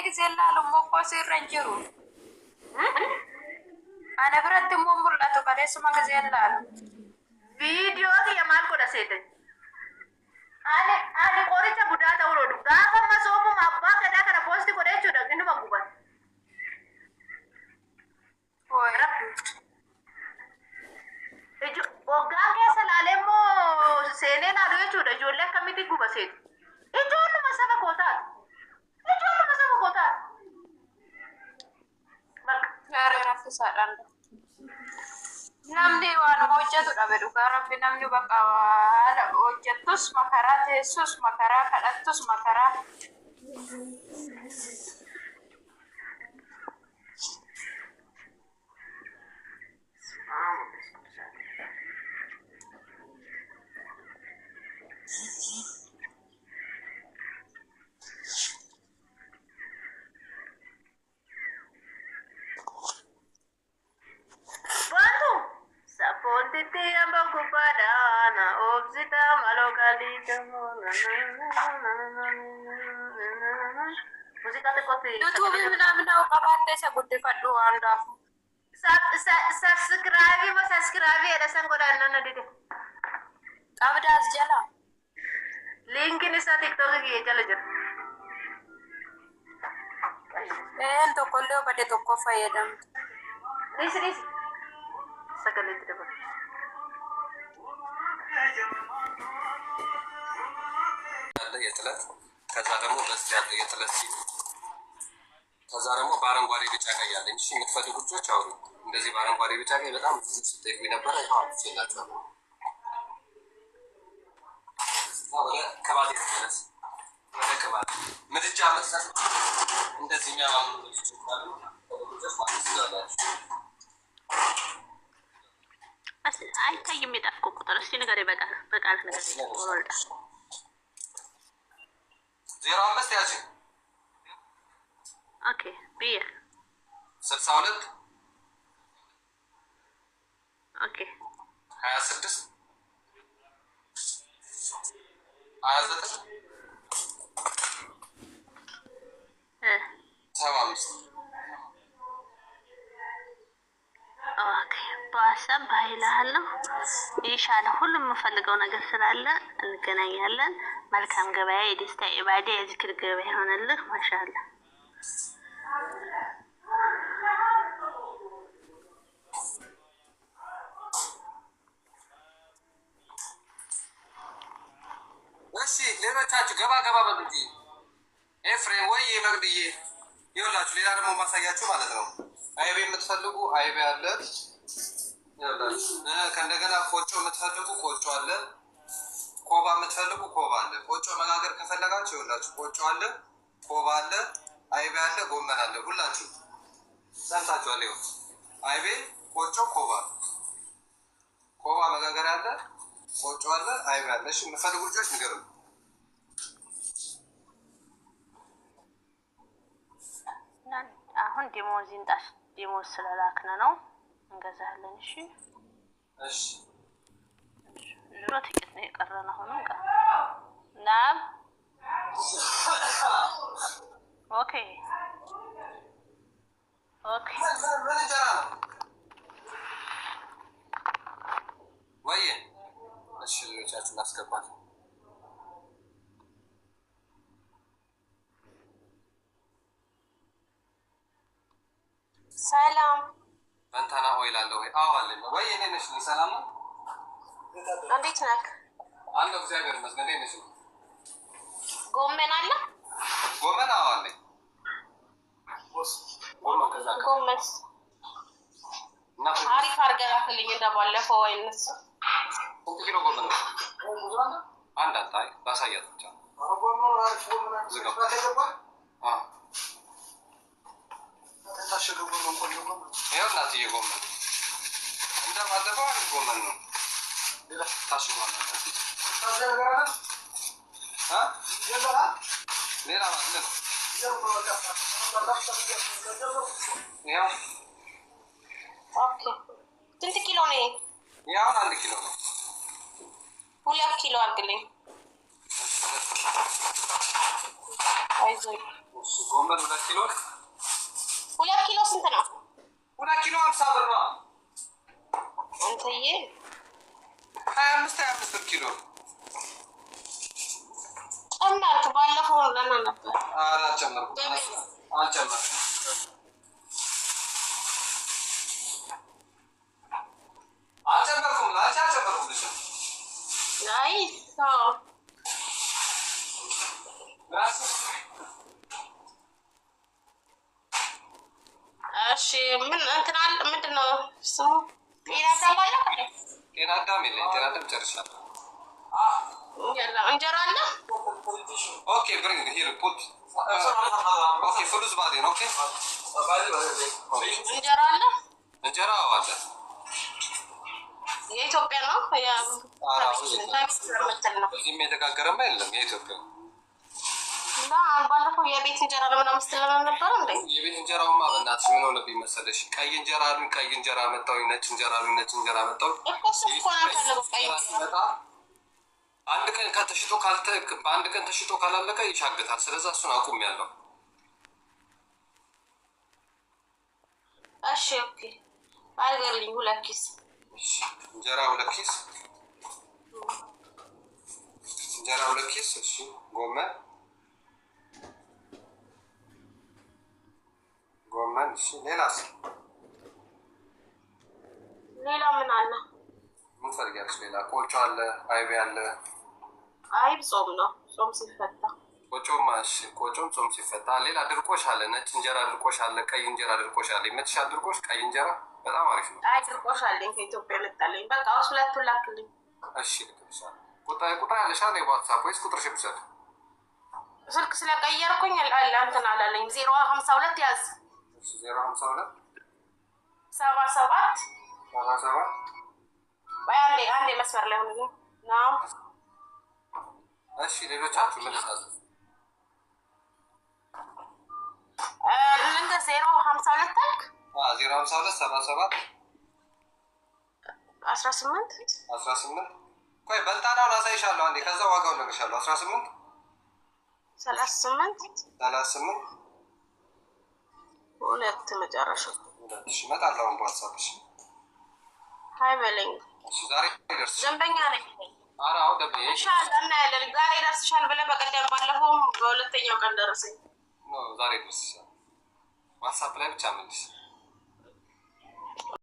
ጊዜ ላሉ ሞኮስ ይረንጅሩ አነ ብረት ሞሙላቱ ከደስማ ጊዜ ላሉ ቪዲዮ የማልኮ ደሴት አኔ ቆሪቻ ጉዳታ ውሮዱ ጋፋ ማሶሙ ማባ ከዳ ከነ ፖስት ኮደቹ ደግኑ መጉባት ወይ ወጋን ከሰላለሞ ሴኔና ዶቹ ደጆለ ከሚቲ ጉበሴት እጆኑ መሰበ ኮታት ያረ ራፍ ሰራን namni waan hojjetu dhabe dhugaa rabbi namni bakka hojjettus makaraa teessus makaraa kadhattus makaraa Padana obzita malokalita musika te kote YouTube ምናምን ነው ቀባቴ ሰጉድ ፈዱ አንዳፉ subscribe የደሰን ጎዳና ነዲደ ቀብዳ አስጀላ ሊንክን ሳ ቲክቶክ ይጀለ ጀር ኤን ተቆሎ በደ ተቆፋ የደም ዲስ ሰከለት ደበ የጥለት ከዛ ደግሞ በዚህ ያለ የጥለት ሲል ከዛ ደግሞ በአረንጓዴ ቢጫ ቀይ ያለኝ እሺ የምትፈልጉ ልጆች አውሩ እንደዚህ በአረንጓዴ ቢጫ ቀይ በጣም ብዙ ስትጠይቁ ነበር አሁን ሲላችሁ ወደ ከባድ ይተነስ ወደ ከባድ ምድጃ መጥተን እንደዚህ የሚያማምሩ ልጆች ካሉ ልጆች ማለት ይችላል አይታይም የጣፍኩ ቁጥር እስቲ ነገር በቃል ነገር ወልዳ 05 ያቺ ኦኬ ቢር 62 ኦኬ 26 29 75 ኦኬ በሀሳብ ባይላለው ኢንሻአላህ ሁሉም የምፈልገው ነገር ስላለ እንገናኛለን። መልካም ገበያ፣ የደስታ ኢባዳ፣ የዝክር ገበያ ይሆንልህ። ማሻአላህ እሺ ሌሎቻችሁ ገባ በሉት። ኤፍሬም ወይ መግድዬ ይኸውላችሁ ሌላ ደግሞ ማሳያችሁ ማለት ነው። አይቤ የምትፈልጉ አይቤ አለ ይኸውላችሁ። ከእንደገና ቆጮ የምትፈልጉ ቆጮ አለ። ኮባ የምትፈልጉ ኮባ አለ። ቆጮ መጋገር ከፈለጋችሁ ይኸውላችሁ ቆጮ አለ፣ ኮባ አለ፣ አይቤ አለ፣ ጎመን አለ። ሁላችሁ ሰምታችኋል። ይኸው አይቤ፣ ቆጮ፣ ኮባ መጋገር አለ፣ ቆጮ አለ፣ አይቤ አለ። እሺ የምትፈልጉ ልጆች ንገሩኝ። አሁን ዲሞዝ ስለላክነ ነው እንገዛለን። እሺ እሺ ዙሮ ጥቂት ነው የቀረን። አሁን ናም ኦኬ ወይ እሺ ልጆቻችሁ ላስገባት። ሰላም በንታና ኦይል አለ ወይ? አዎ አለ ወይ? እኔ ነሽ ሰላም ነው። እንዴት ነህ? አለ እግዚአብሔር ይመስገን። እንዴት ነሽ? ጎመን አለ? ጎመን አዎ አለ። ጎመን አሪፍ አድርገህ ላክልኝ እንደባለፈው አይነት። ስንት ኪሎ ጎመን ነው? አንድ አጣይ ባሳያት ብቻ ዝጋው። ታሽገው ጎመን ቆንጆ ጎመን ይኸው እናትዬ ጎመን እንደባለፈው አሪፍ ጎመን ነው። ታሽጓል ሌላ ማለት ነው። ኦኬ ስንት ኪሎ ነው? ያው 1 ኪሎ ነው። 2 ኪሎ አድርግልኝ። አይዞህ ጎመን 2 ኪሎ 2 ኪሎ ስንት ነው? 2 ኪሎ 50 ብር ነው አንተዬ 25 ብር ኪሎ ጨመርክ ባለፈው ለና ነበር አልጨመርኩም አይ ታው እሺ ምን እንትን አለ ምንድነው ስሙ ጤና አዳም የለኝ ጤና አዳም ጨርሻለሁ ያላ እንጀራ አለ ኦኬ ብሪንግ ሂር ፑት ኦኬ ፍሉዝ ባዲ ኦኬ እንጀራ አለ አለ የኢትዮጵያ ነው ያ እዚህም የተጋገረማ የለም የኢትዮጵያ ላ ባለፈው የቤት እንጀራ ለምን አምስተላል ነበር እንዴ የቤት እንጀራውማ በእናትሽ ምን ሆነብኝ መሰለሽ ቀይ እንጀራ አሉኝ ቀይ እንጀራ መጣው ነጭ እንጀራ አሉኝ ነጭ እንጀራ መጣው እኮ ስኮና ካለው ቀይ አንድ ቀን ከተሽጦ በአንድ ቀን ተሽጦ ካላለቀ ይሻግታል ስለዚህ እሱን አቁሜያለሁ እሺ ኦኬ አልገርልኝ 2 ኪስ እንጀራ 2 ኪስ እሺ ጎመን እሺ ሌላ ምን አለ ምን ፈልጋለሽ ሌላ ቆጮ አለ አይብ አለ አይብ ጾም ነው ጾም ሲፈታ ቆጮም እሺ ቆጮም ጾም ሲፈታ ሌላ ድርቆሽ አለ ነጭ እንጀራ ድርቆሽ አለ ቀይ እንጀራ ድርቆሽ አለ ይመችሻል ድርቆሽ ቀይ እንጀራ በጣም አሪፍ ነው አይ ድርቆሽ አለኝ ከኢትዮጵያ መጣለኝ በቃ ሁለቱን ላክልኝ እሺ ልክልሻለሁ ቁጥር ያለሽ አለ ዋትስአፕ ወይስ ቁጥርሽ ብቻ ስልክ ስለቀየርኩኝ አለ እንትን አላለኝ 052 ያዝ 052 77 አንዴ መስመር ላይ ሆነ ነው እሺ ሌሎቻችሁ ምን ታዘዙ እንደ 052 ታልክ 052 77 18 ቆይ በልጣናውን አሳይሻለሁ አንዴ ከዛ ዋጋውን ልንገርሻለሁ 18 38 ሁለት መጨረሻ እሺ እመጣለሁ በዋትስአፕ ሃይ በለኝ እሺ ዛሬ ይደርስ ደንበኛ ነኝ ኧረ አዎ ደንበኛ ኢንሻአላህ እና ያለ ዛሬ ይደርስሻል ብለህ በቀደም ባለፈው በሁለተኛው ቀን ደረሰኝ ዛሬ ይደርስሻል ዋትስአፕ ላይ ብቻ መልስ